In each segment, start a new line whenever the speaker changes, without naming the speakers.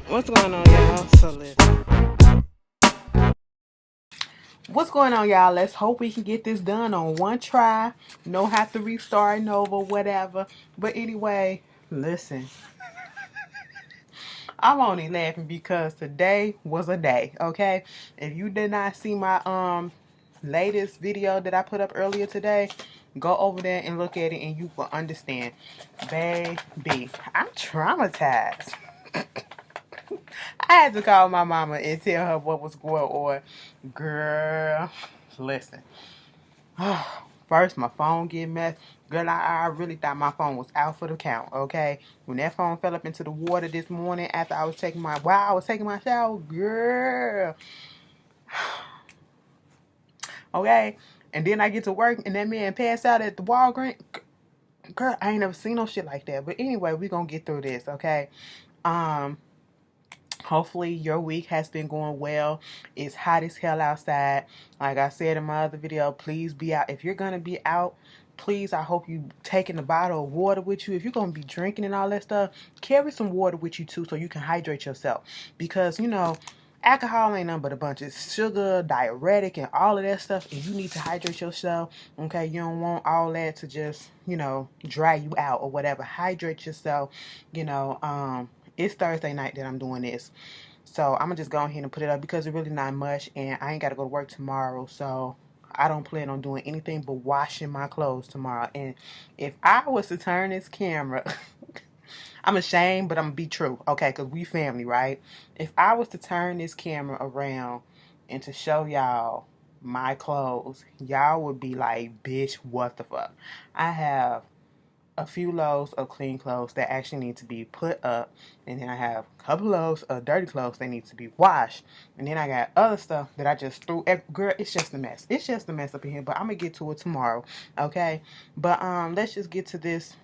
What's going on, y'all? So listen. What's going on, y'all? Let's hope we can get this done on one try. No have to restart over, whatever. But anyway, listen. I'm only laughing because today was a day, okay? If you did not see my latest video that I put up earlier today, go over there and look at it and you will understand. Baby, I'm traumatized. I had to call my mama and tell her what was going on. Girl, listen. First, my phone get messed. Girl, I really thought my phone was out for the count, okay? When that phone fell up into the water this morning after I was taking my shower, girl. Okay? And then I get to work and that man passed out at the Walgreens. Girl, I ain't never seen no shit like that. But anyway, we gonna get through this, okay? Um, Hopefully your week has been going well. It's hot as hell outside. Like I said in my other video, please be out. If you're going to be out, please, I hope you taking a bottle of water with you. If you're going to be drinking and all that stuff, carry some water with you too so you can hydrate yourself. Because, alcohol ain't nothing but a bunch of sugar, diuretic, and all of that stuff. And you need to hydrate yourself. Okay, you don't want all that to just, dry you out or whatever. Hydrate yourself. It's Thursday night that I'm doing this. So I'm going to just go ahead and put it up because it's really not much. And I ain't got to go to work tomorrow. So I don't plan on doing anything but washing my clothes tomorrow. And if I was to turn this camera, I'm ashamed, but I'm going to be true. Okay, because we family, right? If I was to turn this camera around and to show y'all my clothes, y'all would be like, bitch, what the fuck? I have a few loads of clean clothes that actually need to be put up, and then I have a couple loads of dirty clothes that need to be washed, and then I got other stuff that I just threw. Girl, it's just a mess. It's just a mess up in here, but I'm gonna get to it tomorrow, okay? But let's just get to this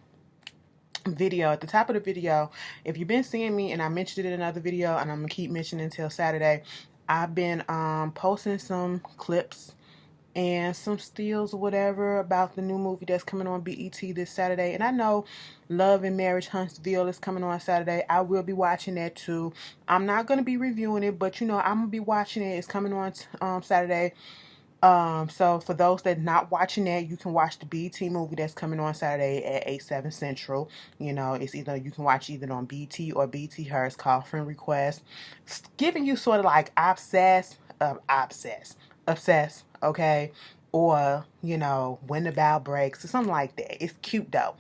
video. At the top of the video, if you've been seeing me, and I mentioned it in another video, and I'm gonna keep mentioning until Saturday, I've been posting some clips and some stills or whatever about the new movie that's coming on BET this Saturday. And I know Love and Marriage Huntsville is coming on Saturday. I will be watching that too. I'm not going to be reviewing it, but I'm going to be watching it. It's coming on Saturday. So for those that not watching that, you can watch the BET movie that's coming on Saturday at 8/7 Central. It's either you can watch either on BET or BET Hers, called Friend Request. It's giving you sort of like obsess, okay? Or, When the Bow Breaks or something like that. It's cute though.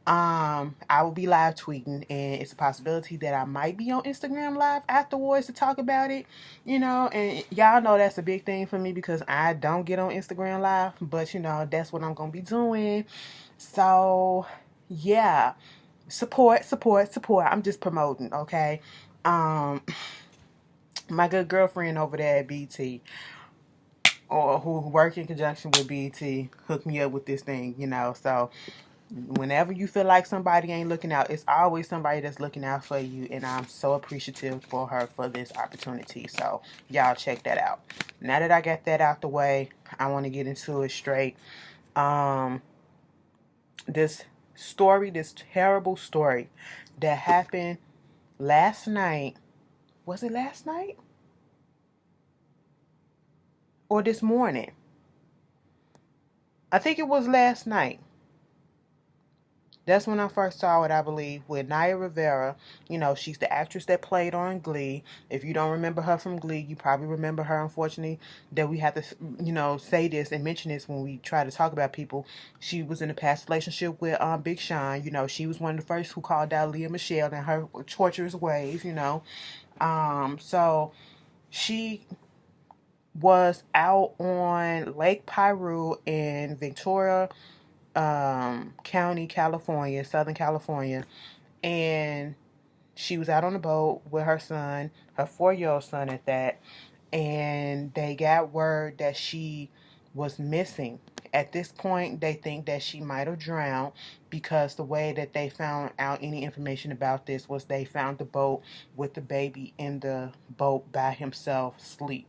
I will be live tweeting, and it's a possibility that I might be on Instagram live afterwards to talk about it, and y'all know that's a big thing for me because I don't get on Instagram live, but that's what I'm gonna be doing. So yeah, support. I'm just promoting, okay? My good girlfriend over there at BT, or who work in conjunction with BT, hooked me up with this thing, so whenever you feel like somebody ain't looking out, it's always somebody that's looking out for you, and I'm so appreciative for her for this opportunity. So y'all check that out. Now that I got that out the way, I want to get into it straight. This terrible story that happened last night. Was it last night or this morning? I think it was last night. That's when I first saw it, I believe, with Naya Rivera. She's the actress that played on Glee. If you don't remember her from Glee, you probably remember her, unfortunately, that we have to, say this and mention this when we try to talk about people. She was in a past relationship with Big Sean. She was one of the first who called out Leah Michelle and her torturous ways. So she was out on Lake Piru in Victoria County, California, Southern California, and she was out on the boat with her son, her 4-year-old son at that, and they got word that she was missing. At this point, they think that she might have drowned because the way that they found out any information about this was they found the boat with the baby in the boat by himself, asleep.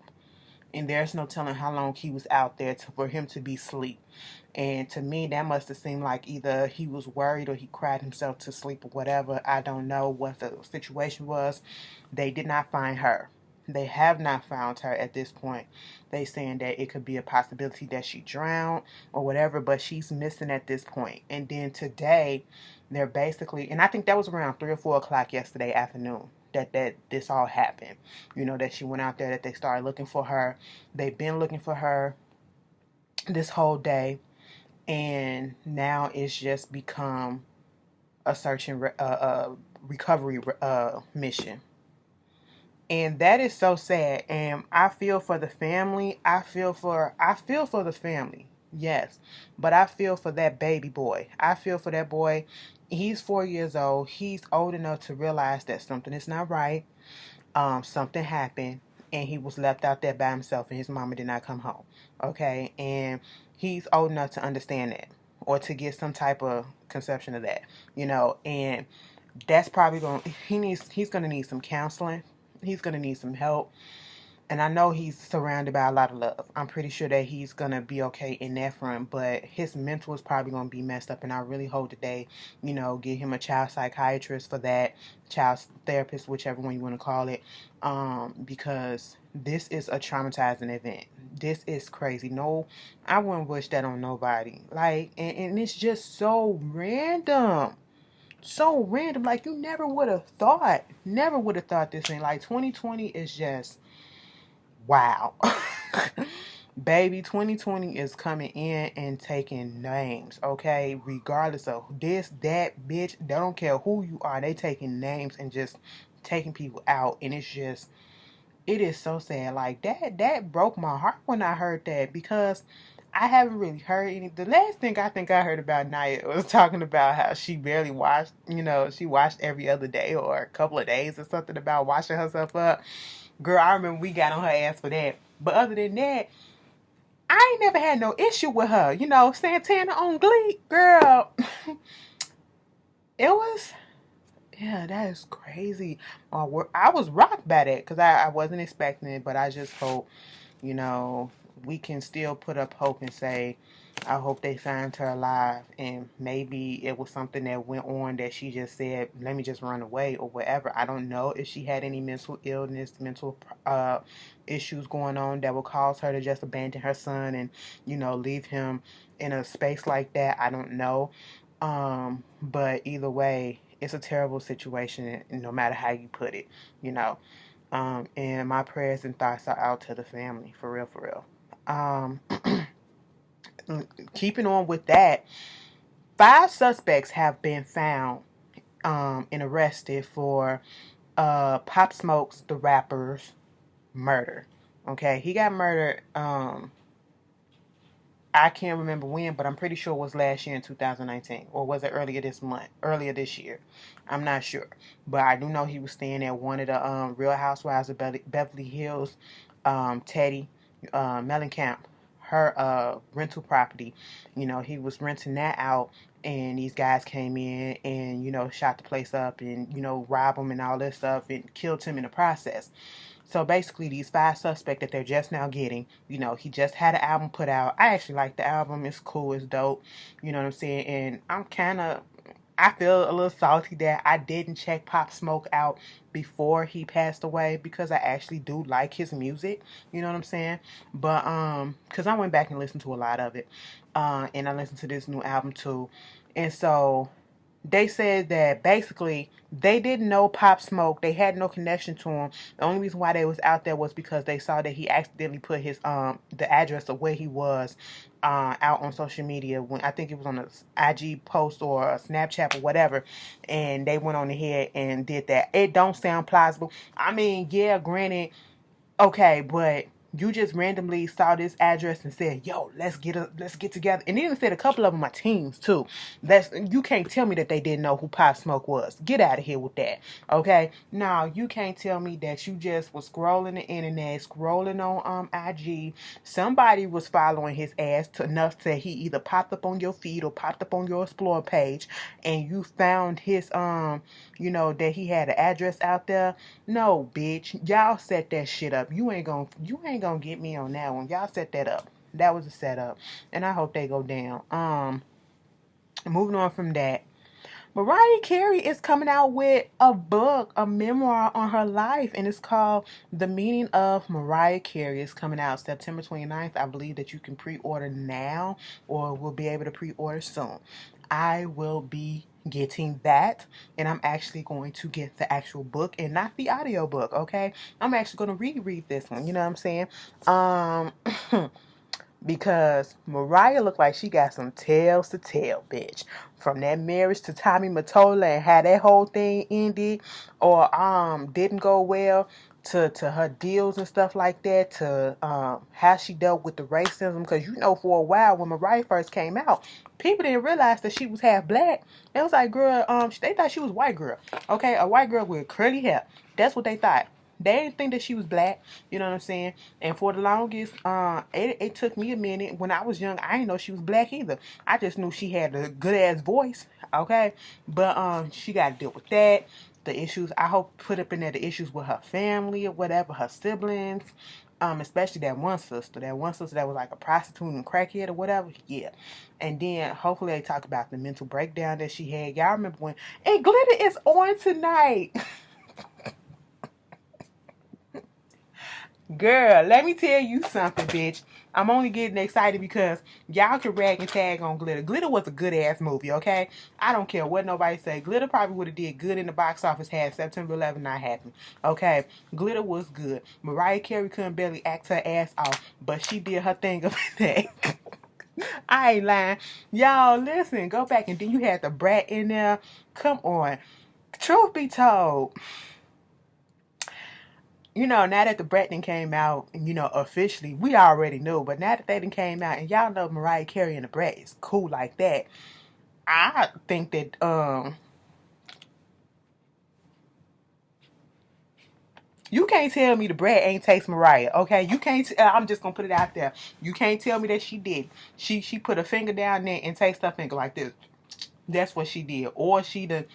and there's no telling how long he was out there for him to be asleep. And to me, that must have seemed like either he was worried or he cried himself to sleep or whatever. I don't know what the situation was. They did not find her. They have not found her at this point. They saying that it could be a possibility that she drowned or whatever, but she's missing at this point. And then today, they're basically, and I think that was around 3 or 4 o'clock yesterday afternoon that this all happened. You know, that she went out there, that they started looking for her. They've been looking for her this whole day, and now it's just become a search and recovery mission. And that is so sad. And I feel for the family. I feel for the family. Yes. But I feel for that baby boy. I feel for that boy. He's 4 years old. He's old enough to realize that something is not right. Something happened, and he was left out there by himself, and his mama did not come home. Okay? And he's old enough to understand that, or to get some type of conception of that, you know. And that's probably he's gonna need some counseling. He's gonna need some help. And I know he's surrounded by a lot of love. I'm pretty sure that he's going to be okay in that front. But his mental is probably going to be messed up. And I really hope that they, you know, get him a child psychiatrist for that. Child therapist, whichever one you want to call it. Because this is a traumatizing event. This is crazy. No, I wouldn't wish that on nobody. Like, and it's just so random. So random. Like, you never would have thought. Never would have thought this thing. Like, 2020 is just... wow. Baby, 2020 is coming in and taking names, okay? Regardless of this, that, bitch, they don't care who you are. They taking names and just taking people out. And it's just, it is so sad. Like, that broke my heart when I heard that, because I haven't really heard any. The last thing I think I heard about Naya was talking about how she barely washed, you know, she washed every other day or a couple of days or something, about washing herself up. Girl, I remember we got on her ass for that. But other than that, I ain't never had no issue with her. You know, Santana on Glee, girl. It was, yeah, that is crazy. I was rocked by that, because I wasn't expecting it. But I just hope, you know, we can still put up hope and say, I hope they find her alive. And maybe it was something that went on that she just said, let me just run away or whatever. I don't know if she had any mental illness, mental issues going on that would cause her to just abandon her son and, you know, leave him in a space like that. I don't know. But either way, it's a terrible situation, no matter how you put it, you know. And my prayers and thoughts are out to the family, for real, for real. Keeping on with that, 5 suspects have been found and arrested for Pop Smoke's, the rapper's, murder. Okay, he got murdered. I can't remember when, but I'm pretty sure it was last year in 2019, or was it earlier this year? I'm not sure, but I do know he was staying at one of the Real Housewives of Beverly Hills, Teddy Mellencamp, her rental property. You know, he was renting that out, and these guys came in and, you know, shot the place up and, you know, robbed him and all this stuff and killed him in the process. So basically, these 5 suspects that they're just now getting, you know, he just had an album put out. I actually like the album. It's cool. It's dope. You know what I'm saying? And I feel a little salty that I didn't check Pop Smoke out before he passed away, because I actually do like his music. You know what I'm saying? But, because I went back and listened to a lot of it. And I listened to this new album too. And so they said that basically they didn't know Pop Smoke. They had no connection to him. The only reason why they was out there was because they saw that he accidentally put his the address of where he was out on social media, when I think it was on a IG post or a Snapchat or whatever, and they went on ahead and did that. It don't sound plausible. I mean, yeah, granted, okay, but you just randomly saw this address and said, "Yo, let's get together." And even said a couple of them are teens too. You can't tell me that they didn't know who Pop Smoke was. Get out of here with that. Okay? Now you can't tell me that you just was scrolling the internet, scrolling on IG. Somebody was following his ass enough that he either popped up on your feed or popped up on your explore page, and you found his you know, that he had an address out there. No, bitch. Y'all set that shit up. You ain't gonna gonna get me on that one. Y'all set that up. That was a setup, and I hope they go down. Moving on from that, Mariah Carey is coming out with a book, a memoir on her life, and it's called The Meaning of Mariah Carey. It's coming out September 29th. I believe that you can pre-order now or will be able to pre-order soon. I will be getting that, and I'm actually going to get the actual book and not the audio book, okay? I'm actually going to reread this one, you know what I'm saying? Because Mariah looked like she got some tales to tell, bitch. From that marriage to Tommy Mottola and how that whole thing ended or didn't go well, to her deals and stuff like that, to how she dealt with the racism. Because you know, for a while when Mariah first came out, people didn't realize that she was half black. It was like, girl, they thought she was a white girl. Okay, a white girl with curly hair. That's what they thought. They didn't think that she was black, you know what I'm saying? And for the longest, it took me a minute. When I was young, I didn't know she was black either. I just knew she had a good ass voice, okay? But she got to deal with that. The issues, I hope put up in there the issues with her family or whatever, her siblings, especially that one sister that was like a prostitute and crackhead or whatever, yeah. And then hopefully they talk about the mental breakdown that she had. Y'all remember when, and Glitter is on tonight. Girl, let me tell you something, bitch. I'm only getting excited because y'all can rag and tag on Glitter. Glitter was a good-ass movie, okay? I don't care what nobody say. Glitter probably would have did good in the box office had September 11th not happened, okay? Glitter was good. Mariah Carey couldn't barely act her ass off, but she did her thing up in there. I ain't lying. Y'all, listen, go back. And then you had the brat in there. Come on. Truth be told, you know, now that the brat done came out, you know, officially, we already knew. But now that they done came out, and y'all know Mariah Carey and the brat is cool like that, I think that, you can't tell me the brat ain't taste Mariah, okay? You can't, I'm just gonna put it out there. You can't tell me that she did. She put a finger down there and taste her finger like this. That's what she did. Or she done,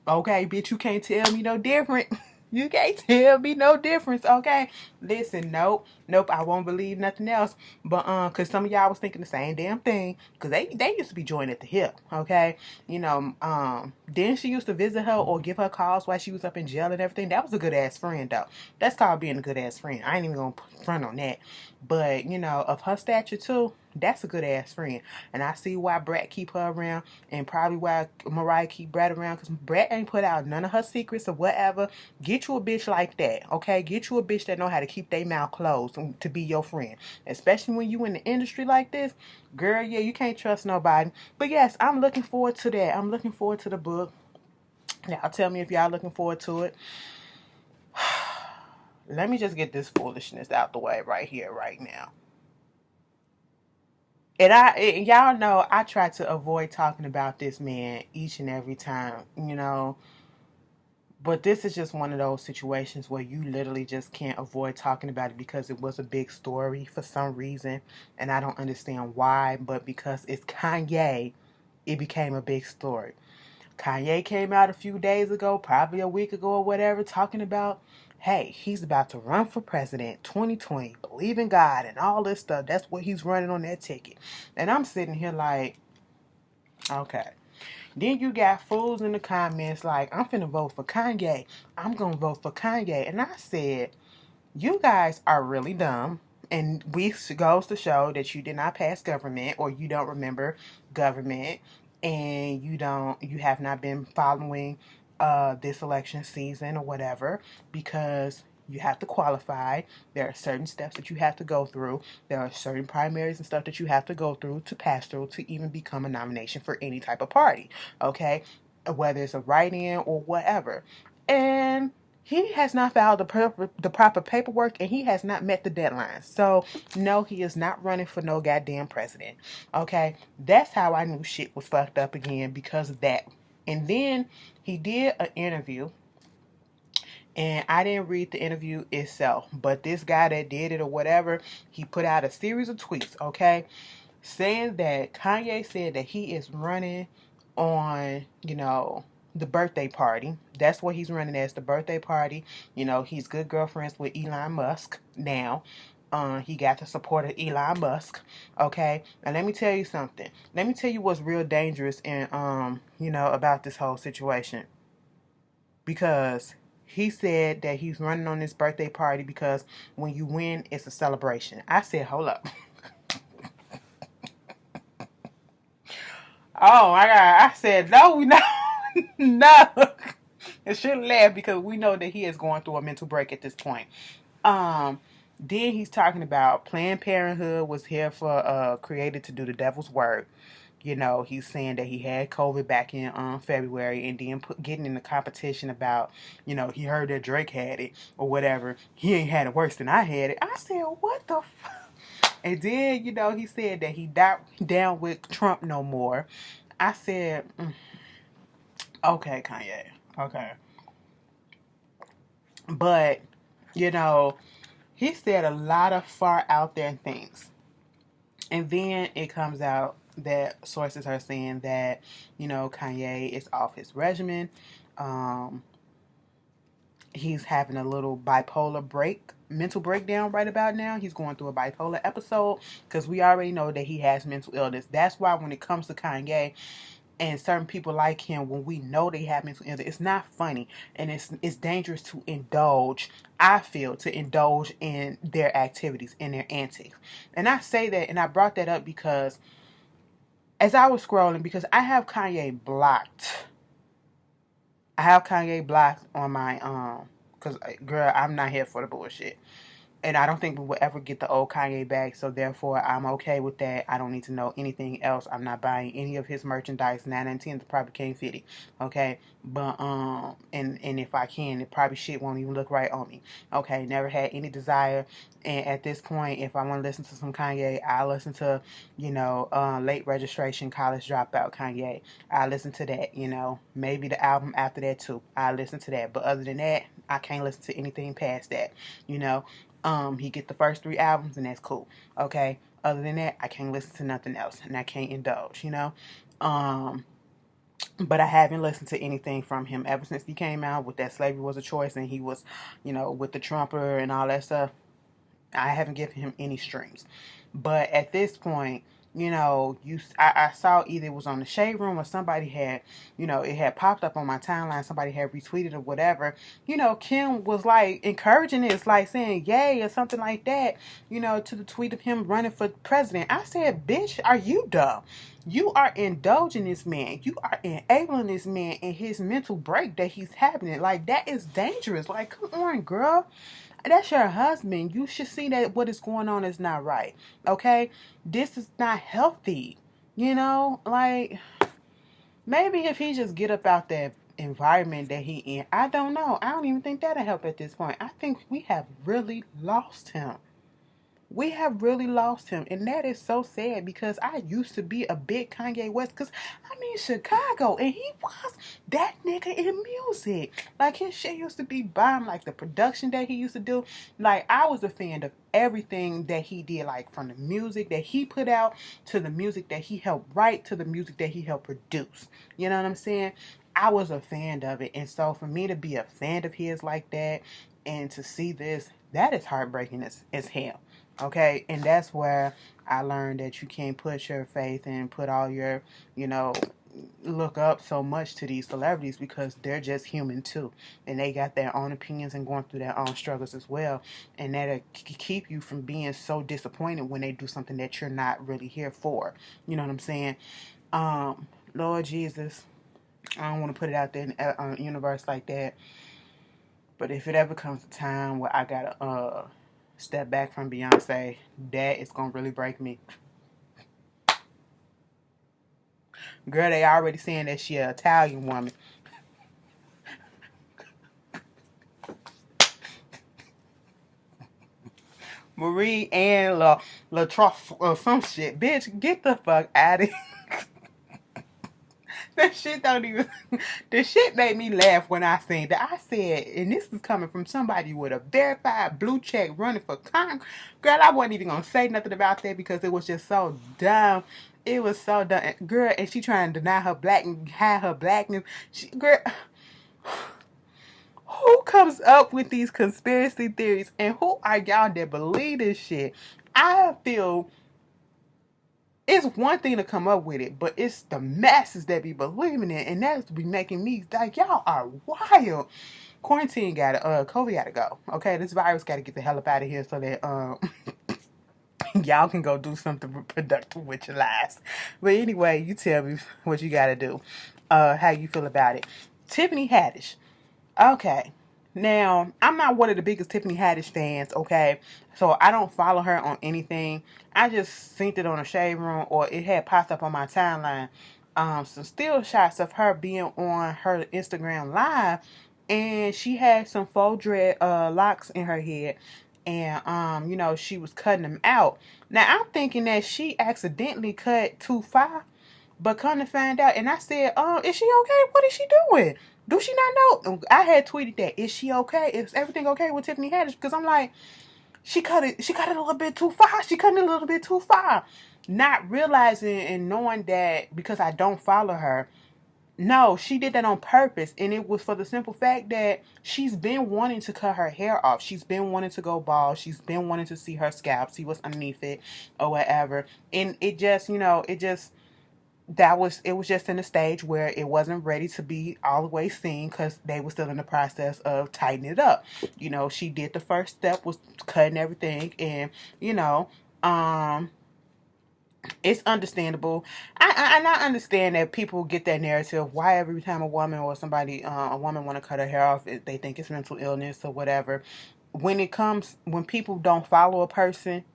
okay, bitch, you can't tell me no different. You can't tell me no difference, okay? Listen, nope, I won't believe nothing else. But cause some of y'all was thinking the same damn thing. Cause they used to be joined at the hip, okay? You know, then she used to visit her or give her calls while she was up in jail and everything. That was a good ass friend though. That's called being a good ass friend. I ain't even gonna front on that. But you know, of her stature too, that's a good ass friend. And I see why Brat keep her around, and probably why Mariah keep Brat around, because Brat ain't put out none of her secrets or whatever. Get you a bitch like that, okay? Get you a bitch that know how to keep their mouth closed to be your friend. Especially when you in the industry like this. Girl, yeah, you can't trust nobody. But yes, I'm looking forward to that. I'm looking forward to the book. Y'all tell me if y'all looking forward to it. Let me just get this foolishness out the way right here, right now. And y'all know I try to avoid talking about this man each and every time, you know. But this is just one of those situations where you literally just can't avoid talking about it because it was a big story for some reason. And I don't understand why, but because it's Kanye, it became a big story. Kanye came out a few days ago, probably a week ago or whatever, talking about, hey, he's about to run for president 2020, believe in God and all this stuff. That's what he's running on that ticket. And I'm sitting here like, okay. Then you got fools in the comments like, I'm finna vote for Kanye. I'm gonna vote for Kanye. And I said, you guys are really dumb. And we goes to show that you did not pass government, or you don't remember government, and you have not been following this election season or whatever, because you have to qualify. There are certain steps that you have to go through. There are certain primaries and stuff that you have to go through to pass through to even become a nomination for any type of party, okay? Whether it's a write-in or whatever. And he has not filed the proper paperwork, and he has not met the deadline. So, no, he is not running for no goddamn president. Okay? That's how I knew shit was fucked up again, because of that. And then he did an interview, and I didn't read the interview itself, but this guy that did it or whatever, he put out a series of tweets, okay, saying that Kanye said that he is running on, you know, the birthday party. That's what he's running as, the birthday party. You know, he's good girlfriends with Elon Musk now. He got the support of Elon Musk. Okay, and let me tell you something. Let me tell you what's real dangerous in about this whole situation, because he said that he's running on this birthday party because when you win, it's a celebration. I said, hold up. Oh my God. I said, no, no, no. It shouldn't laugh because we know that he is going through a mental break at this point. Um, then he's talking about Planned Parenthood was here for created to do the devil's work. He's saying that he had COVID back in February, and then getting in the competition about, he heard that Drake had it or whatever. He ain't had it worse than I had it. I said, what the fuck? And then, he said that he not down with Trump no more. I said, okay, Kanye, okay. But, he said a lot of far out there things. And then it comes out that sources are saying that, Kanye is off his regimen. He's having a little bipolar mental breakdown right about now. He's going through a bipolar episode because we already know that he has mental illness. That's why when it comes to Kanye and certain people like him, when we know they have mental illness, it's not funny, and it's dangerous to indulge. I feel to indulge in their activities, in their antics, and I say that, and I brought that up because as I was scrolling, because I have Kanye blocked. I have Kanye blocked on my because girl, I'm not here for the bullshit. And I don't think we will ever get the old Kanye back, so therefore I'm okay with that. I don't need to know anything else. I'm not buying any of his merchandise. 9 and 10 probably can't fit it, okay? But and if I can, it probably shit won't even look right on me. Okay, never had any desire. And at this point, if I want to listen to some Kanye, I listen to, late registration, college dropout Kanye. I listen to that, maybe the album after that too. I listen to that. But other than that, I can't listen to anything past that, He get the first 3 albums and that's cool. Okay. Other than that, I can't listen to nothing else and I can't indulge, But I haven't listened to anything from him ever since he came out with that Slavery Was a Choice and he was, with the Trumper and all that stuff. I haven't given him any streams. But at this point, I saw either it was on the Shade Room or somebody had, it had popped up on my timeline. Somebody had retweeted or whatever. Kim was like encouraging this, like saying yay or something like that, to the tweet of him running for president. I said, bitch, are you dumb? You are indulging this man. You are enabling this man in his mental break that he's having. Like, that is dangerous. Like, come on, girl. That's your husband. You should see that what is going on is not right. Okay? This is not healthy. Like, maybe if he just get up out that environment that he in, I don't know. I don't even think that'll help at this point. I think we have really lost him. We have really lost him, and that is so sad because I used to be a big Kanye West, because I'm in Chicago, and he was that nigga in music. Like, his shit used to be bomb, like the production that he used to do. Like, I was a fan of everything that he did, like from the music that he put out to the music that he helped write to the music that he helped produce. You know what I'm saying? I was a fan of it, and so for me to be a fan of his like that and to see this, that is heartbreaking as hell. Okay, and that's where I learned that you can't put your faith and put all your, look up so much to these celebrities, because they're just human too. And they got their own opinions and going through their own struggles as well. And that'll keep you from being so disappointed when they do something that you're not really here for. You know what I'm saying? Lord Jesus, I don't want to put it out there in the universe like that. But if it ever comes a time where I gotta step back from Beyonce, that is gonna really break me. Girl, they already saying that she an Italian woman. Marie Ann LaTroff or some shit. Bitch, get the fuck out of here. That shit don't even... The shit made me laugh when I seen that. I said, and this is coming from somebody with a verified blue check running for Congress. Girl, I wasn't even gonna say nothing about that because it was just so dumb. It was so dumb. Girl, and she trying to deny her black and hide her blackness. Girl... Who comes up with these conspiracy theories, and who are y'all that believe this shit? I feel it's one thing to come up with it, but it's the masses that be believing it, and that's be making me like, y'all are wild. Quarantine gotta, COVID gotta go. Okay, this virus gotta get the hell up out of here so that y'all can go do something productive with your lives. But anyway, you tell me what you gotta do. How you feel about it. Tiffany Haddish. Okay. Now, I'm not one of the biggest Tiffany Haddish fans, okay? So I don't follow her on anything. I just seen it on a shade room, or it had popped up on my timeline. Some still shots of her being on her Instagram live, and she had some faux dread locks in her head, and she was cutting them out. Now I'm thinking that she accidentally cut too far, but come to find out, and I said, is she okay? What is she doing? Do she not know? I had tweeted that. Is she okay? Is everything okay with Tiffany Haddish? Because I'm like, she cut it a little bit too far. She cut it a little bit too far. Not realizing and knowing that because I don't follow her. No, she did that on purpose, and it was for the simple fact that she's been wanting to cut her hair off. She's been wanting to go bald. She's been wanting to see her scalp, see what's underneath it, or whatever. And it just, it was just in a stage where it wasn't ready to be all the way seen because they were still in the process of tightening it up. She did the first step was cutting everything, and it's understandable. I understand that people get that narrative. Why every time a woman or a woman want to cut her hair off, they think it's mental illness or whatever. When people don't follow a person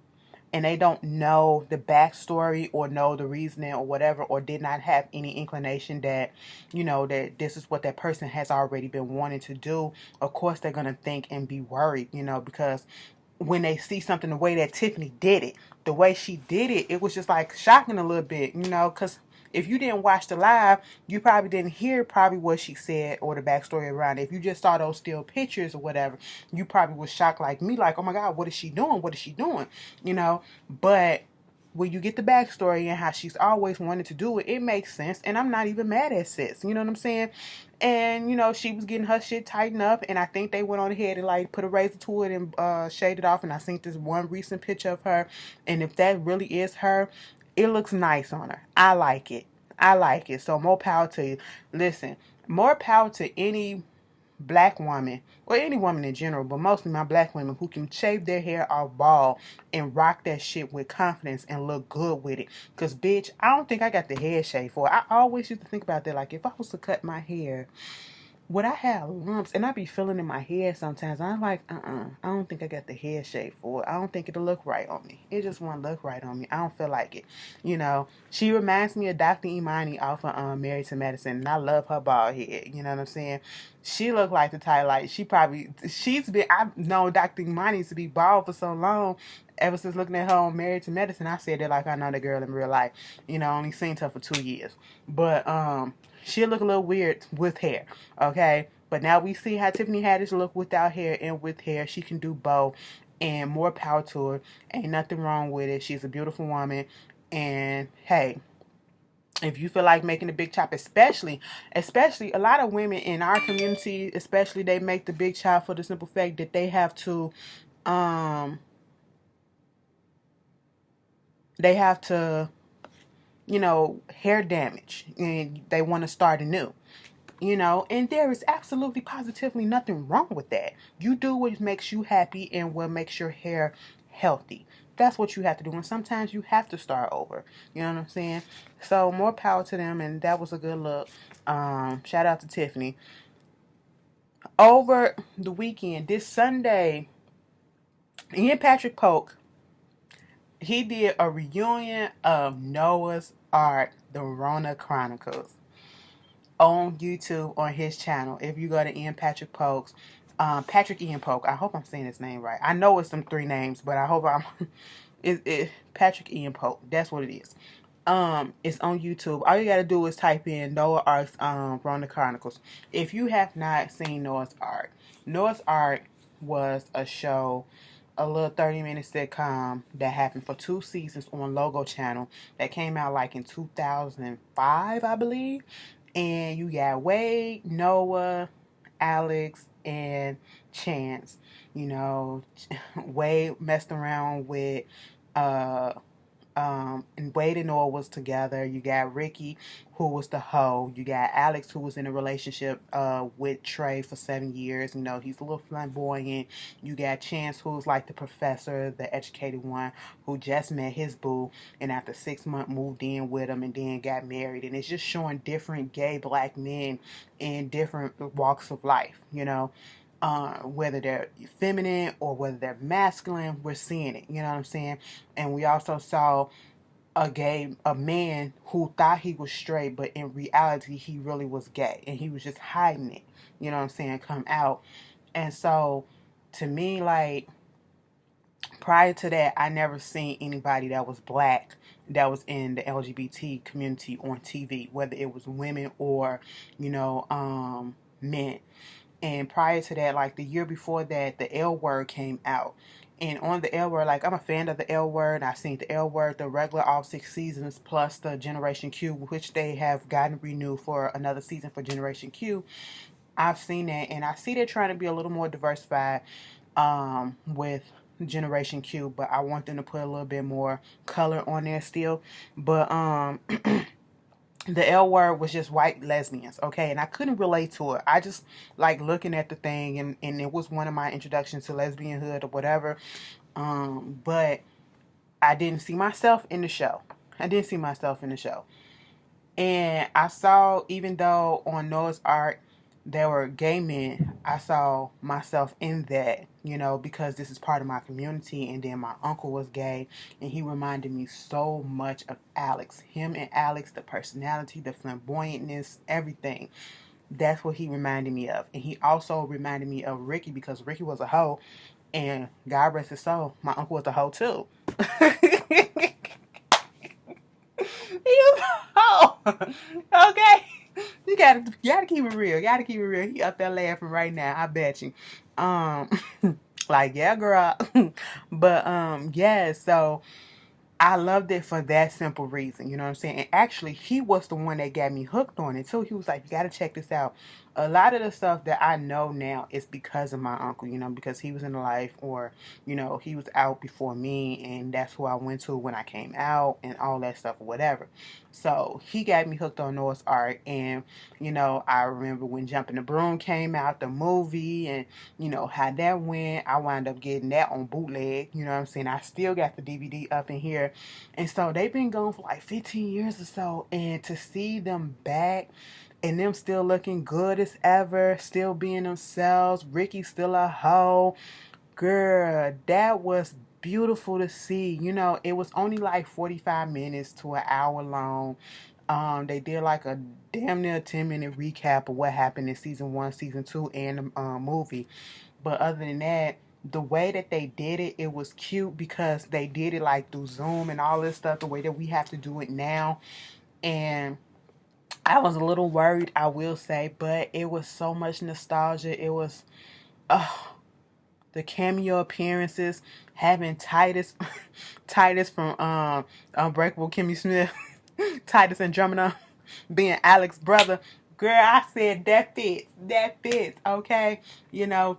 and they don't know the backstory or know the reasoning or whatever, or did not have any inclination that, that this is what that person has already been wanting to do, of course they're going to think and be worried, because when they see something the way that Tiffany did it, the way she did it, it was just like shocking a little bit, because if you didn't watch the live, you probably didn't hear probably what she said or the backstory around it. If you just saw those still pictures or whatever, you probably was shocked like me, like, oh my God, what is she doing? What is she doing? But when you get the backstory and how she's always wanted to do it, it makes sense. And I'm not even mad at sis. You know what I'm saying? And, she was getting her shit tightened up. And I think they went on ahead and, like, put a razor to it and shaded off. And I seen this one recent picture of her. And if that really is her, it looks nice on her. I like it. I like it. So more power to you. Listen, more power to any black woman, or any woman in general, but mostly my black women who can shave their hair off bald and rock that shit with confidence and look good with it. Because, bitch, I don't think I got the head shave for it. I always used to think about that. Like, if I was to cut my hair, would I have lumps? And I be feeling in my head sometimes. I'm like, I don't think I got the head shape for it. I don't think it'll look right on me. It just won't look right on me. I don't feel like it. She reminds me of Dr. Imani off of Married to Medicine, and I love her bald head. You know what I'm saying? She looked like the type, like, I've known Dr. Imani to be bald for so long. Ever since looking at her on Married to Medicine, I said that like I know the girl in real life. Only seen her for 2 years. But, she'll look a little weird with hair, okay? But now we see how Tiffany Haddish look without hair and with hair. She can do both, and more power to her. Ain't nothing wrong with it. She's a beautiful woman, and hey, if you feel like making a big chop, especially a lot of women in our community, especially, they make the big chop for the simple fact that they have to, hair damage, and they want to start anew. And there is absolutely positively nothing wrong with that. You do what makes you happy and what makes your hair healthy. That's what you have to do. And sometimes you have to start over. You know what I'm saying? So more power to them. And that was a good look. Shout out to Tiffany. Over the weekend, this Sunday, Ian Patrick Polk, he did a reunion of Noah's Ark, The Rona Chronicles, on YouTube on his channel. If you go to Ian Patrick Polk's, Patrick Ian Polk, I hope I'm saying his name right. I know it's some 3 names, but I hope I'm Patrick Ian Polk. That's what it is. It's on YouTube. All you gotta do is type in Noah's Ark's Rona Chronicles. If you have not seen Noah's Ark was a show, a little 30-minute sitcom that happened for 2 seasons on Logo Channel that came out like in 2005, I believe. And you got Wade, Noah, Alex, and Chance. You know, Wade messed around with uh and Wade and Noah was together. You got Ricky, who was the hoe. You got Alex, who was in a relationship with Trey for 7 years. You know, he's a little flamboyant. You got Chance, who's like the professor, the educated one, who just met his boo, and after 6 months moved in with him and then got married. And it's just showing different gay black men in different walks of life, you know. Whether they're feminine or whether they're masculine, we're seeing it. You know what I'm saying? And we also saw a man who thought he was straight, but in reality he really was gay, and he was just hiding it. You know what I'm saying? Come out. And so, to me, like, prior to that, I never seen anybody that was black that was in the LGBT community on TV, whether it was women or, men. And prior to that, like the year before that, the L Word came out. And on the L Word, like, I'm a fan of the L Word. I've seen the L Word, the regular all 6 seasons, plus the Generation Q, which they have gotten renewed for another season for Generation Q. I've seen that, and I see they're trying to be a little more diversified with Generation Q, but I want them to put a little bit more color on there still. But the L Word was just white lesbians, okay? And I couldn't relate to it. I just like looking at the thing, and it was one of my introductions to lesbianhood or whatever. But I didn't see myself in the show. And I saw, even though on Noah's Ark there were gay men, I saw myself in that, because this is part of my community. And then my uncle was gay, and he reminded me so much of Alex. Him and Alex, the personality, the flamboyantness, everything. That's what he reminded me of. And he also reminded me of Ricky, because Ricky was a hoe, and God rest his soul, my uncle was a hoe too. He was a hoe. Okay. You gotta keep it real. He up there laughing right now, I bet you. Like, yeah, girl. But yeah, so I loved it for that simple reason, you know what I'm saying? And actually, he was the one that got me hooked on it too. He was like, you gotta check this out. A lot of the stuff that I know now is because of my uncle, because he was in life, or, he was out before me, and that's who I went to when I came out and all that stuff or whatever. So he got me hooked on Noah's Ark. And, I remember when Jumping the Broom came out, the movie, and, how that went. I wound up getting that on bootleg, you know what I'm saying? I still got the DVD up in here. And so they've been gone for like 15 years or so. And to see them back, and them still looking good as ever, still being themselves, Ricky still a hoe. Girl, that was beautiful to see. It was only like 45 minutes to an hour long. They did like a damn near 10-minute recap of what happened in season 1, season 2, and the movie. But other than that, the way that they did it, it was cute, because they did it like through Zoom and all this stuff, the way that we have to do it now. And I was a little worried, I will say, but it was so much nostalgia. It was, the cameo appearances, having Titus, Titus from Unbreakable Kimmy Smith, Titus and Andromeda being Alex's brother. Girl, I said that fits, okay?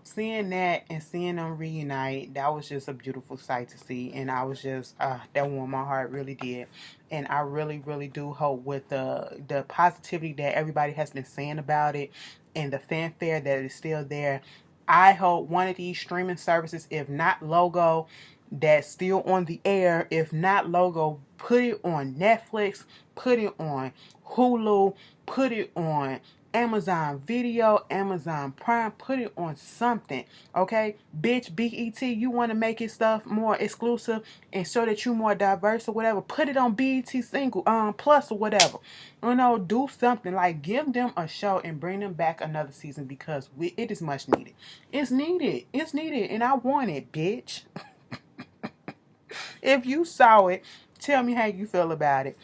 Seeing that and seeing them reunite, that was just a beautiful sight to see. And I was just, that warmed my heart, really did. And I really, really do hope, with the positivity that everybody has been saying about it, and the fanfare that is still there, I hope one of these streaming services, if not Logo, that's still on the air, if not Logo, put it on Netflix, put it on Hulu, put it on Amazon Video, Amazon Prime, put it on something, okay? Bitch, BET, you want to make it stuff more exclusive and show that you more diverse or whatever, put it on BET single, plus or whatever. Do something, like give them a show and bring them back another season, because it is much needed. It's needed, and I want it, bitch. If you saw it, tell me how you feel about it.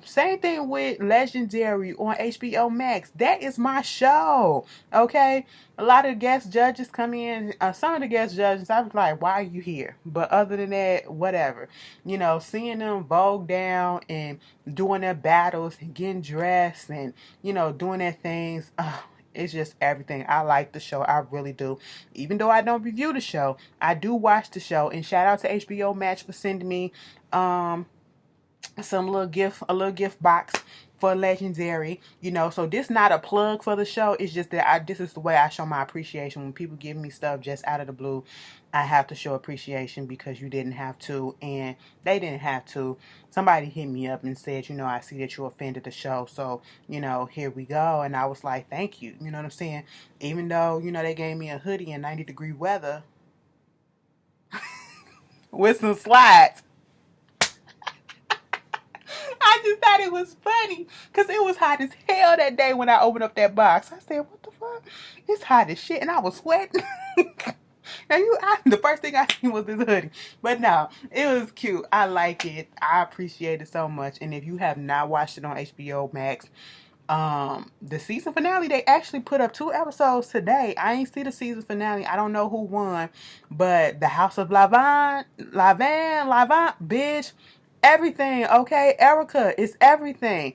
Same thing with Legendary on HBO Max. That is my show. Okay? A lot of guest judges come in. Some of the guest judges, I was like, why are you here? But other than that, whatever. Seeing them vogue down and doing their battles and getting dressed and, doing their things. It's just everything. I like the show. I really do. Even though I don't review the show, I do watch the show. And shout out to HBO Max for sending me some a little gift box for Legendary, so this not a plug for the show. It's just that this is the way I show my appreciation. When people give me stuff just out of the blue, I have to show appreciation because you didn't have to and they didn't have to. Somebody hit me up and said, I see that you offended the show, so here we go. And I was like, thank you. You know what I'm saying? Even though they gave me a hoodie in 90-degree weather with some slides, I just thought it was funny because it was hot as hell that day when I opened up that box. I said, what the fuck? It's hot as shit. And I was sweating. And the first thing I seen was this hoodie. But no, it was cute. I like it. I appreciate it so much. And if you have not watched it on HBO Max, the season finale, they actually put up 2 episodes today. I ain't see the season finale. I don't know who won. But the House of Lavan, bitch. Everything, okay, Erica, it's everything.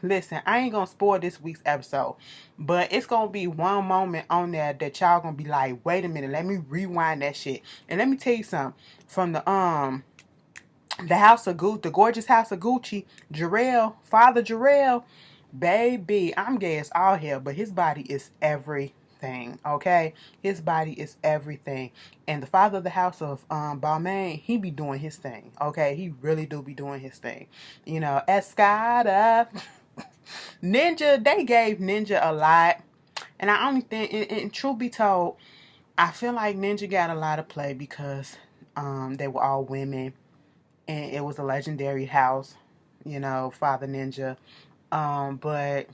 Listen, I ain't gonna spoil this week's episode, but it's gonna be one moment on there that y'all gonna be like, wait a minute, let me rewind that shit. And let me tell you something. From the house of Gucci, the gorgeous house of Gucci, Father Jarrell, baby, I'm gay as all hell, but his body is everything. Okay, his body is everything. And the father of the house of Balmain, he be doing his thing. Okay, he really do be doing his thing. Escada, Ninja, they gave Ninja a lot, and I only think, and truth be told, I feel like Ninja got a lot of play because they were all women, and it was a legendary house, Father Ninja, but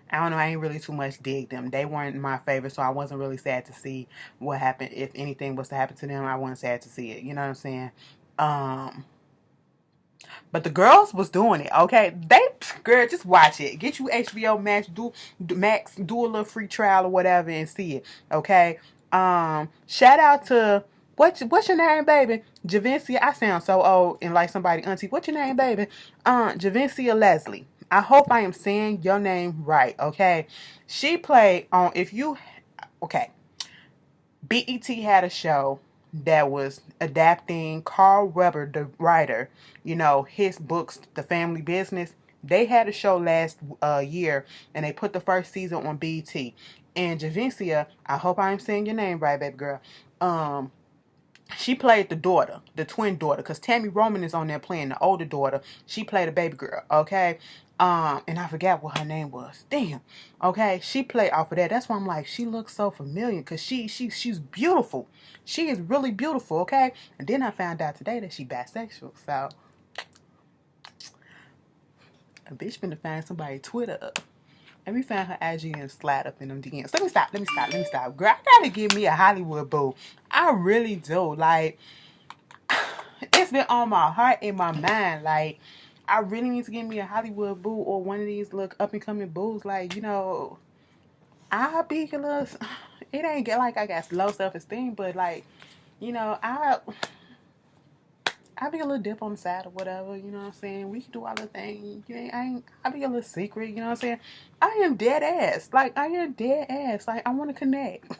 I don't know, I ain't really too much dig them. They weren't my favorite, so I wasn't really sad to see what happened. If anything was to happen to them, I wasn't sad to see it. You know what I'm saying? But the girls was doing it, okay? Girl, just watch it. Get you HBO Max, do a little free trial or whatever and see it, okay? Shout out to, what's your name, baby? Javencia. I sound so old and like somebody auntie. What's your name, baby? Javencia Leslie. I hope I am saying your name right, okay? She played on, BET had a show that was adapting Carl Weber, the writer, his books, The Family Business. They had a show last year, and they put the first season on BET. And Javencia, I hope I am saying your name right, baby girl, she played the daughter, the twin daughter, because Tammy Roman is on there playing the older daughter. She played a baby girl, okay? And I forgot what her name was. Damn. Okay, she played off of that. That's why I'm like, she looks so familiar, because she's beautiful. She is really beautiful, okay? And then I found out today that she's bisexual, so a bitch finna find somebody Twitter up. Let me find her IG and slide up in them DMs. Let me stop. Girl, I gotta give me a Hollywood boo. I really do. Like, it's been on my heart and my mind. Like, I really need to give me a Hollywood boo or one of these little up and coming boos. Like, I be a little, it ain't get like I got low self-esteem, but like, I be a little dip on the side or whatever, you know what I'm saying? We can do all the things. I be a little secret, you know what I'm saying? I am dead ass. Like, I want to connect.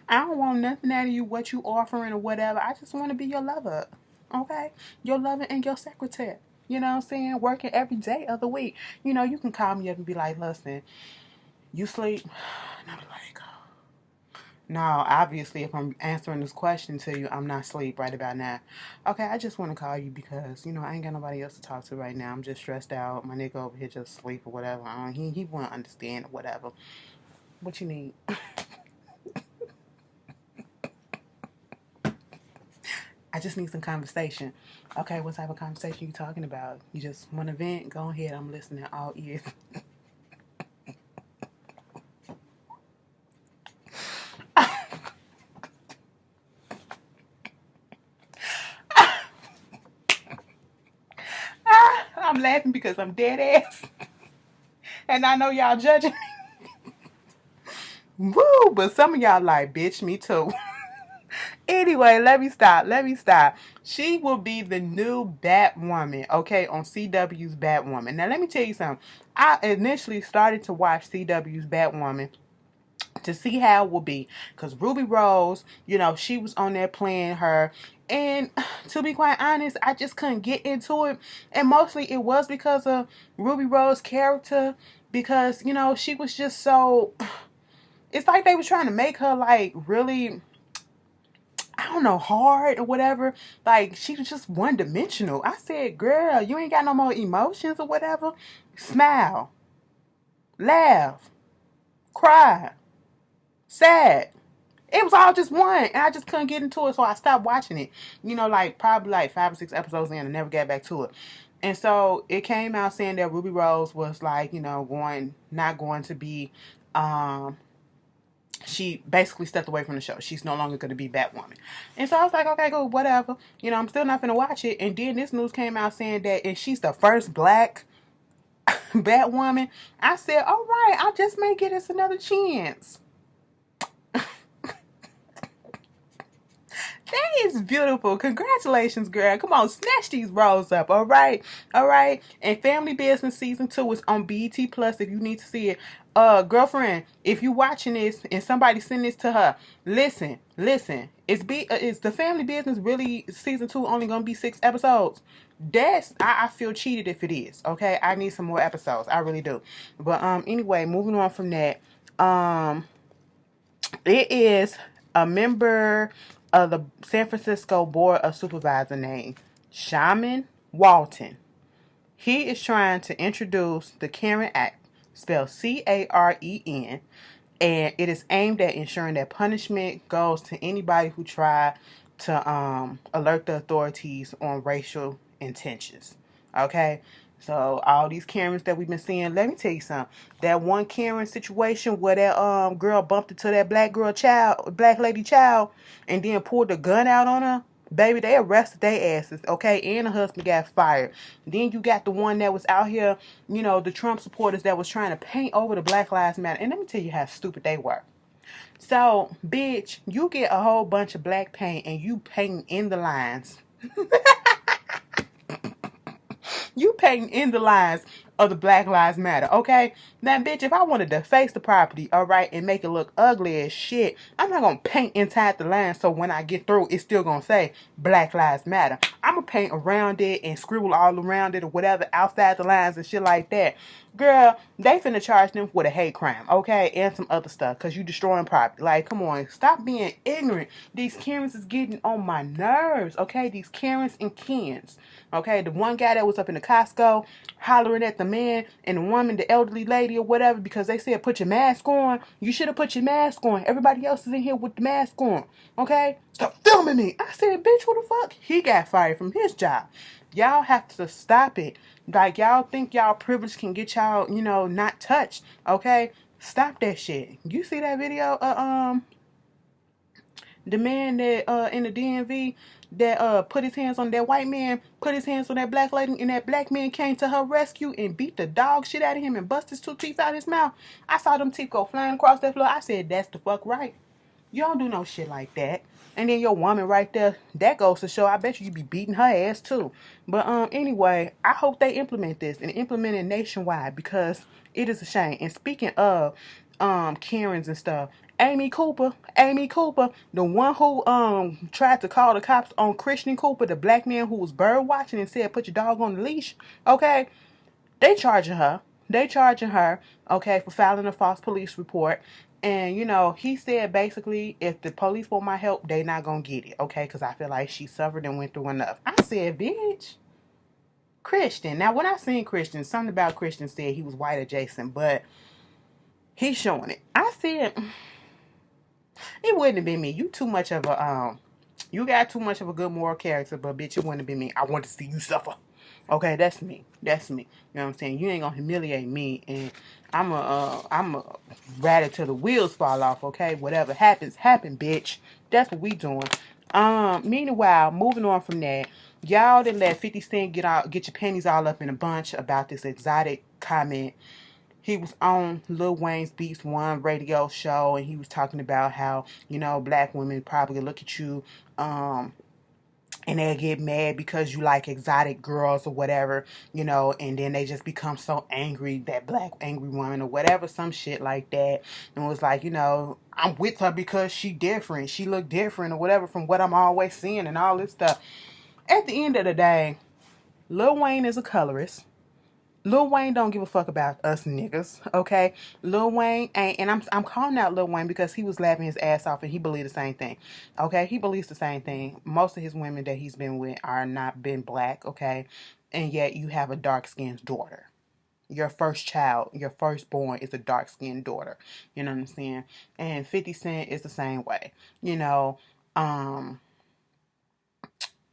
I don't want nothing out of you, what you offering or whatever. I just want to be your lover, okay? Your lover and your secretary. You know what I'm saying? Working every day of the week. You can call me up and be like, listen, you sleep? And I'm like, no, obviously, if I'm answering this question to you, I'm not asleep right about now. Okay, I just want to call you because, I ain't got nobody else to talk to right now. I'm just stressed out. My nigga over here just sleep or whatever. He won't understand or whatever. What you need? I just need some conversation. Okay, what type of conversation you talking about? You just want to vent? Go ahead. I'm listening all ears. I'm laughing because I'm dead ass. And I know y'all judging me. Woo! But some of y'all like, bitch, me too. Anyway, let me stop. She will be the new Batwoman, okay, on CW's Batwoman. Now, let me tell you something. I initially started to watch CW's Batwoman to see how it would be, because Ruby Rose, she was on there playing her, and to be quite honest, I just couldn't get into it, and mostly it was because of Ruby Rose's character, because she was just so, it's like they was trying to make her like really, I don't know, hard or whatever. Like, she was just one dimensional. I said, girl, you ain't got no more emotions or whatever. Smile, laugh, cry, sad. It was all just one, and I just couldn't get into it, so I stopped watching it. Like probably like 5 or 6 episodes in, and never got back to it. And so it came out saying that Ruby Rose was like, not going to be, she basically stepped away from the show. She's no longer going to be Batwoman. And so I was like, okay, cool, whatever. I'm still not going to watch it. And then this news came out saying that if she's the first black Batwoman, I said, all right, I just may get us another chance. That is beautiful. Congratulations, girl. Come on, snatch these rolls up, all right? All right? And Family Business Season 2 is on BET Plus if you need to see it. Girlfriend, if you watching this and somebody send this to her, listen. Is the Family Business really Season 2 only going to be 6 episodes? I feel cheated if it is, okay? I need some more episodes. I really do. But anyway, moving on from that. It is a member of the San Francisco Board of Supervisors named Shaman Walton. He is trying to introduce the Karen Act, spelled Caren, and it is aimed at ensuring that punishment goes to anybody who tried to alert the authorities on racial intentions. Okay? So all these Karens that we've been seeing, let me tell you something. That one Karen situation where that girl bumped into that black lady child, and then pulled the gun out on her, baby, they arrested their asses, okay? And the husband got fired. Then you got the one that was out here, the Trump supporters that was trying to paint over the Black Lives Matter. And let me tell you how stupid they were. So, bitch, you get a whole bunch of black paint and you painting in the lines. You painting in the lines of the Black Lives Matter, okay? Now, bitch, if I want to deface the property, all right, and make it look ugly as shit, I'm not going to paint inside the lines so when I get through, it's still going to say Black Lives Matter. I'm going to paint around it and scribble all around it or whatever outside the lines and shit like that. Girl, they finna charge them with a hate crime, okay? And some other stuff, because you destroying property. Like, come on, stop being ignorant. These Karens is getting on my nerves, okay? These Karens and Kens, okay? The one guy that was up in the Costco hollering at the man and the woman, the elderly lady or whatever, because they said put your mask on. You should have put your mask on. Everybody else is in here with the mask on, okay? Stop filming me. I said, bitch, what the fuck? He got fired from his job. Y'all have to stop it. Like, y'all think y'all privilege can get y'all, not touched, okay? Stop that shit. You see that video the man that in the DMV that put his hands on that white man, put his hands on that black lady, and that black man came to her rescue and beat the dog shit out of him and bust his 2 teeth out his mouth. I saw them teeth go flying across that floor. I said, that's the fuck right. You don't do no shit like that. And then your woman right there, that goes to show, I bet you be beating her ass too. But anyway, I hope they implement this and implement it nationwide, because it is a shame. And speaking of Karens and stuff, Amy Cooper, the one who tried to call the cops on Christian Cooper, the black man who was bird watching and said put your dog on the leash, okay? They charging her, okay, for filing a false police report. And, he said basically if the police want my help, they not going to get it, okay? Because I feel like she suffered and went through enough. I said, bitch, Christian. Now, when I seen Christian, something about Christian said he was white adjacent, but he's showing it. I said, it wouldn't have been me. You too much of a, you got too much of a good moral character, but bitch, it wouldn't have been me. I want to see you suffer. Okay, that's me. You know what I'm saying? You ain't gonna humiliate me, and I'm a rather till the wheels fall off. Okay, whatever happens, bitch. That's what we doing. Meanwhile, moving on from that, y'all didn't let 50 Cent get your panties all up in a bunch about this exotic comment. He was on Lil Wayne's Beats One radio show, and he was talking about how, black women probably look at you, and they'll get mad because you like exotic girls or whatever, you know, and then they just become so angry, that black angry woman or whatever, some shit like that. And it was like, you know, I'm with her because she different, she look different or whatever from what I'm always seeing and all this stuff. At the end of the day, Lil Wayne is a colorist. Lil Wayne don't give a fuck about us niggas, okay? Lil Wayne ain't, and I'm calling out Lil Wayne because he was laughing his ass off and he believed the same thing, okay? He believes the same thing. Most of his women that he's been with are not been black, okay? And yet you have a dark-skinned daughter. Your first child, your firstborn is a dark-skinned daughter. You know what I'm saying? And 50 Cent is the same way. You know,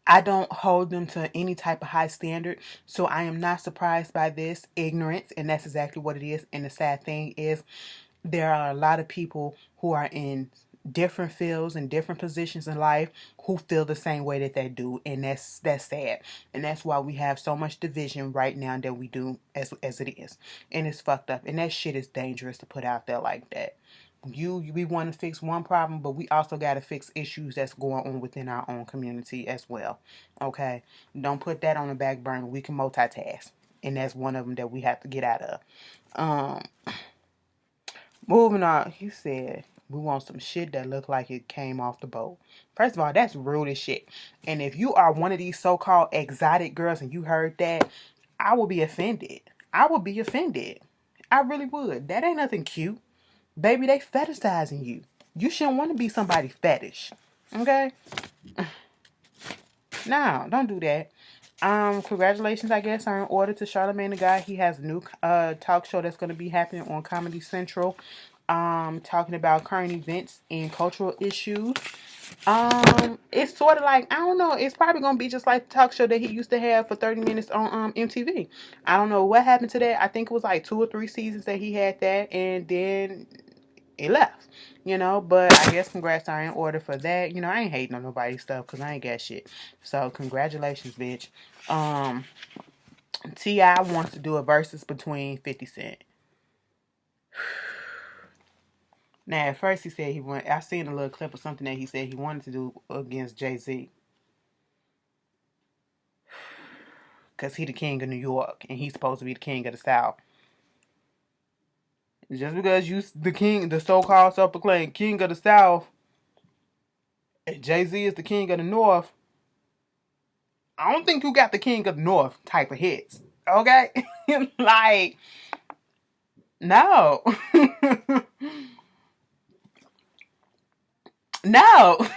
I don't hold them to any type of high standard, so I am not surprised by this ignorance, and that's exactly what it is. And the sad thing is, there are a lot of people who are in different fields and different positions in life who feel the same way that they do, and that's sad. And that's why we have so much division right now that we do as it is, and it's fucked up. And that shit is dangerous to put out there like that. We want to fix one problem, but we also got to fix issues that's going on within our own community as well. Okay, don't put that on the back burner. We can multitask, and that's one of them that we have to get out of. Moving on, he said we want some shit that look like it came off the boat. First of all, that's rude as shit. And if you are one of these so-called exotic girls and you heard that, I will be offended. I would be offended. I really would. That ain't nothing cute. Baby, they fetishizing you. You shouldn't want to be somebody's fetish. Okay? No, don't do that. Congratulations, I guess, are in order to Charlamagne the Guy. He has a new talk show that's going to be happening on Comedy Central. Talking about current events and cultural issues. It's sort of like, I don't know, it's probably going to be just like the talk show that he used to have for 30 minutes on MTV. I don't know what happened to that. I think it was like 2 or 3 seasons that he had that, and then it left, you know. But I guess congrats are in order for that. You know, I ain't hating on nobody's stuff because I ain't got shit. So congratulations, bitch. T.I. wants to do a versus between 50 Cent. Now, at first he said he wanted, I seen a little clip of something that he said he wanted to do against Jay-Z. Because he the king of New York, and he's supposed to be the king of the South. Just because you the king, the so-called self-proclaimed king of the South, and Jay-Z is the king of the North, I don't think you got the king of the North type of hits. Okay? Like, no. No.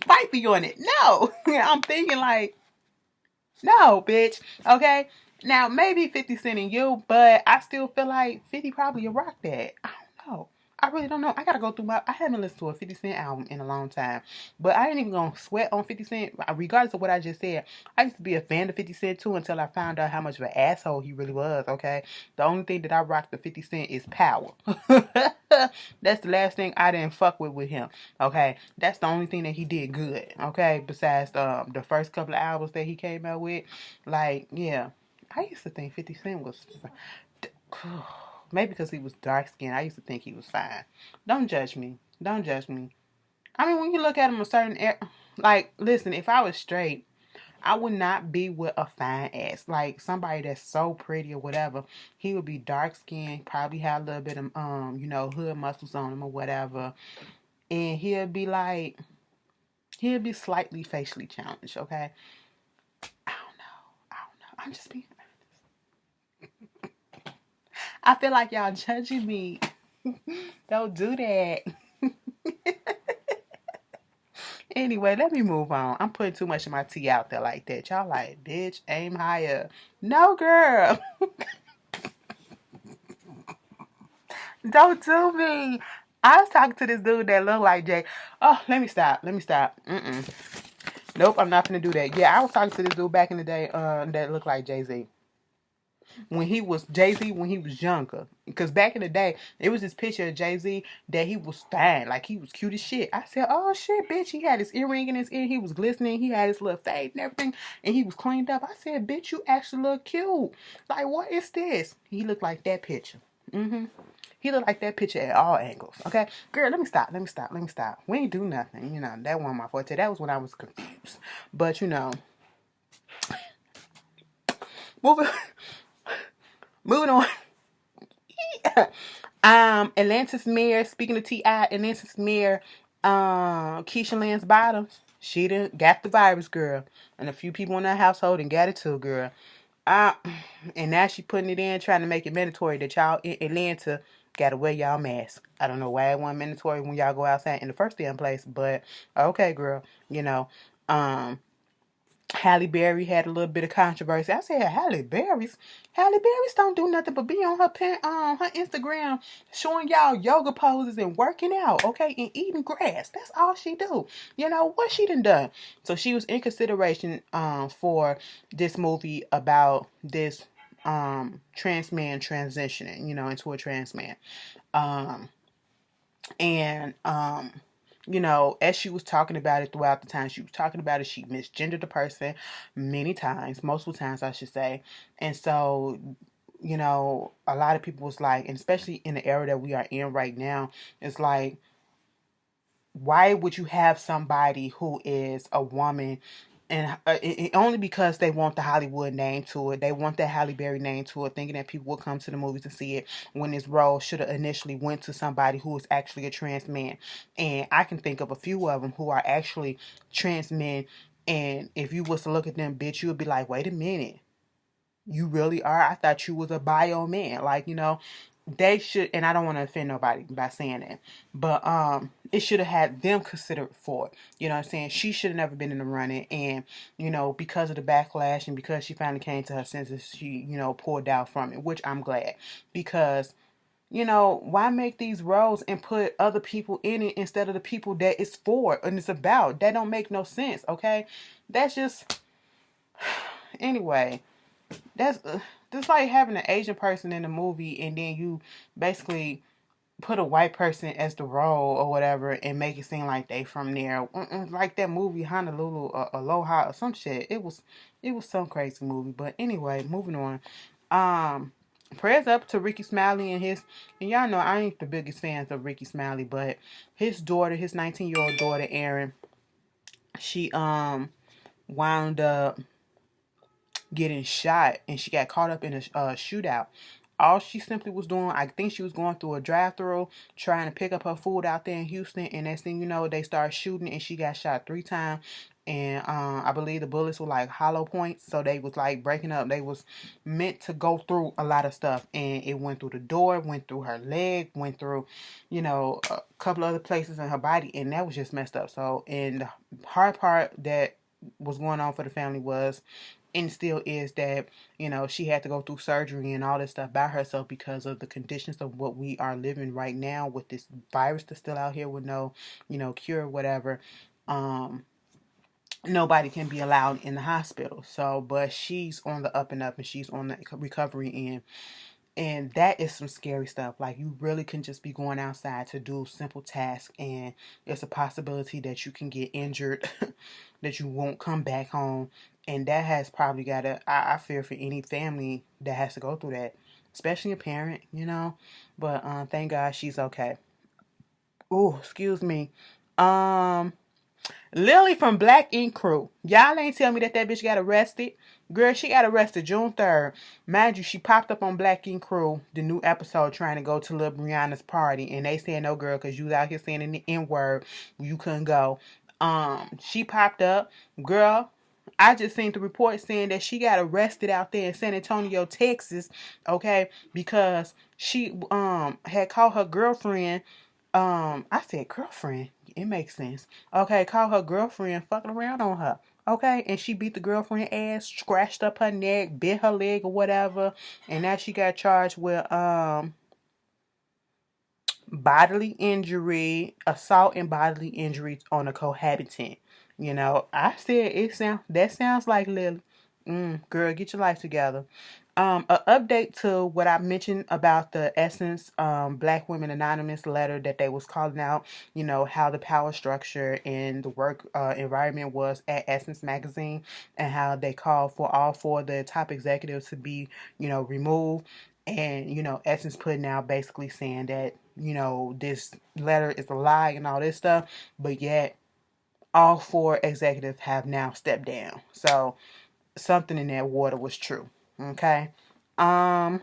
Fight me on it. No. I'm thinking like, no, bitch. Okay? Now, maybe 50 Cent and you, but I still feel like 50 probably will rock that. I don't know. I really don't know. I gotta go through I haven't listened to a 50 Cent album in a long time. But I ain't even gonna sweat on 50 Cent. Regardless of what I just said, I used to be a fan of 50 Cent too until I found out how much of an asshole he really was, okay? The only thing that I rocked the 50 Cent is Power. That's the last thing I didn't fuck with him, okay? That's the only thing that he did good, okay? Besides the first couple of albums that he came out with. Like, yeah. I used to think 50 Cent was... Maybe because he was dark skinned, I used to think he was fine. Don't judge me. Don't judge me. I mean, when you look at him a certain... Like, listen, if I was straight, I would not be with a fine ass. Like, somebody that's so pretty or whatever. He would be dark skinned, probably have a little bit of, you know, hood muscles on him or whatever. And he'll be like... He'll be slightly facially challenged, okay? I don't know. I'm just being... I feel like y'all judging me. Don't do that. Anyway, let me move on. I'm putting too much of my tea out there like that. Y'all like, bitch, aim higher. No, girl. Don't do me. I was talking to this dude that looked like Jay. Oh, let me stop. Nope, I'm not going to do that. Yeah, I was talking to this dude back in the day that looked like Jay-Z. When he was Jay-Z, when he was younger. Because back in the day, it was this picture of Jay-Z that he was fine. Like, he was cute as shit. I said, oh, shit, bitch. He had his earring in his ear. He was glistening. He had his little fade and everything. And he was cleaned up. I said, bitch, you actually look cute. Like, what is this? He looked like that picture. Mm-hmm. He looked like that picture at all angles. Okay, girl, let me stop. We ain't do nothing. That wasn't my forte. That was when I was confused. But moving moving on. Atlantis Mayor. Speaking of T.I., Atlantis Mayor, Keisha Lance Bottoms. She done got the virus, girl, and a few people in her household and got it too, girl. Uh, and now she putting it in, trying to make it mandatory that y'all in Atlanta gotta wear y'all mask. I don't know why it wasn't mandatory when y'all go outside in the first damn place, but okay, girl. Um, Halle Berry had a little bit of controversy. I said Halle Berry's don't do nothing but be on her Instagram showing y'all yoga poses and working out, okay, and eating grass. That's all she do. What she done. So she was in consideration for this movie about this trans man transitioning, into a trans man. Um and as she was talking about it throughout the time she was talking about it, she misgendered the person many times, multiple times, I should say. And so, a lot of people was like, and especially in the era that we are in right now, it's like, why would you have somebody who is a woman and only because they want the Hollywood name to it, they want that Halle Berry name to it, thinking that people will come to the movies to see it, when this role should have initially went to somebody who is actually a trans man. And I can think of a few of them who are actually trans men, and if you was to look at them, bitch, you would be like, wait a minute, you really are? I thought you was a bio man. Like, they should, and I don't want to offend nobody by saying that, but it should have had them considered for it. You know what I'm saying? She should have never been in the running, and because of the backlash and because she finally came to her senses, she pulled out from it, which I'm glad, because why make these roles and put other people in it instead of the people that it's for and it's about? That don't make no sense. Okay, that's just anyway. That's just like having an Asian person in the movie and then you basically put a white person as the role or whatever and make it seem like they from there. Like that movie Honolulu or Aloha or some shit. It was some crazy movie. But anyway, moving on. Um, Prayers up to Ricky Smiley and y'all know I ain't the biggest fans of Ricky Smiley, but his daughter, his 19-year-old daughter Erin, she wound up getting shot and she got caught up in a shootout. All she simply was doing, I think she was going through a drive-through trying to pick up her food out there in Houston, and next thing you know, they started shooting and she got shot 3 times. And I believe the bullets were like hollow points, so they was like breaking up. They was meant to go through a lot of stuff, and it went through the door, went through her leg, went through, a couple other places in her body, and that was just messed up. So, and the hard part that was going on for the family was, and still is, that she had to go through surgery and all this stuff by herself because of the conditions of what we are living right now with this virus that's still out here with no cure or whatever. Nobody can be allowed in the hospital, so but she's on the up and up and she's on the recovery end. And that is some scary stuff. Like, you really can just be going outside to do simple tasks, and it's a possibility that you can get injured, that you won't come back home. And that has probably got to, I fear for any family that has to go through that, especially a parent. But thank God she's okay. Oh, excuse me. Um, Lily from Black Ink Crew. Y'all ain't tell me that bitch got arrested. Girl, she got arrested June 3rd. Mind you, she popped up on Black Ink Crew, the new episode, trying to go to Lil Brianna's party. And they said, no, girl, because you was out here saying the N-word, you couldn't go. She popped up. Girl, I just seen the report saying that she got arrested out there in San Antonio, Texas, okay, because she had called her girlfriend. I said girlfriend. It makes sense. Okay, call her girlfriend fucking around on her. Okay, and she beat the girlfriend ass, scratched up her neck, bit her leg or whatever, and now she got charged with bodily injury, assault and bodily injury on a cohabitant. I said that sounds like Lily. Girl, get your life together. A update to what I mentioned about the Essence Black Women Anonymous letter that they was calling out, how the power structure and the work environment was at Essence magazine, and how they called for all four of the top executives to be, removed. And, you know, Essence putting out basically saying that, you know, this letter is a lie and all this stuff. But yet, all four executives have now stepped down. So, something in that water was true. Okay? Um,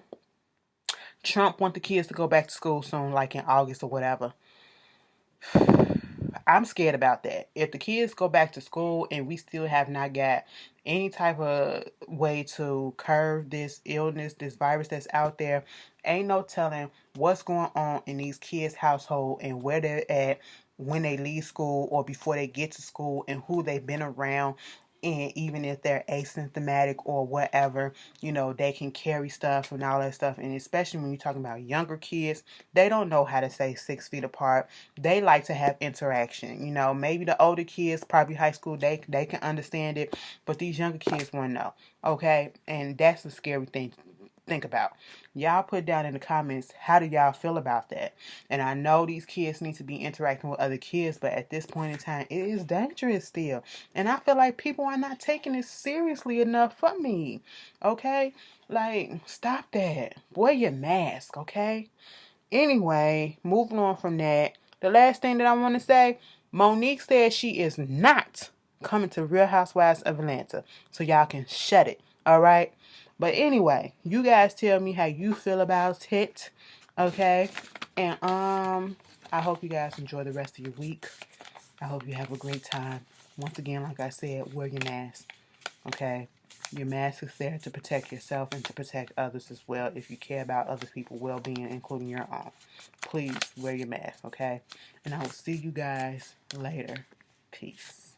Trump want the kids to go back to school soon, like in August or whatever. I'm scared about that. If the kids go back to school and we still have not got any type of way to curb this illness, this virus that's out there, ain't no telling what's going on in these kids' household and where they're at when they leave school or before they get to school and who they've been around. And even if they're asymptomatic or whatever, you know, they can carry stuff and all that stuff. And especially when you're talking about younger kids, they don't know how to stay 6 feet apart. They like to have interaction. You know, maybe the older kids, probably high school, they can understand it. But these younger kids want to know. Okay? And that's the scary thing to think about. Y'all put down in the comments, how do y'all feel about that? And I know these kids need to be interacting with other kids, but at this point in time, it is dangerous still. And I feel like people are not taking it seriously enough for me. Okay? Like, stop that. Wear your mask, okay? Anyway, moving on from that, the last thing that I want to say, Monique said she is not coming to Real Housewives of Atlanta. So y'all can shut it, all right? But anyway, you guys tell me how you feel about it, okay? And I hope you guys enjoy the rest of your week. I hope you have a great time. Once again, like I said, wear your mask, okay? Your mask is there to protect yourself and to protect others as well if you care about other people's well-being, including your own. Please wear your mask, okay? And I will see you guys later. Peace.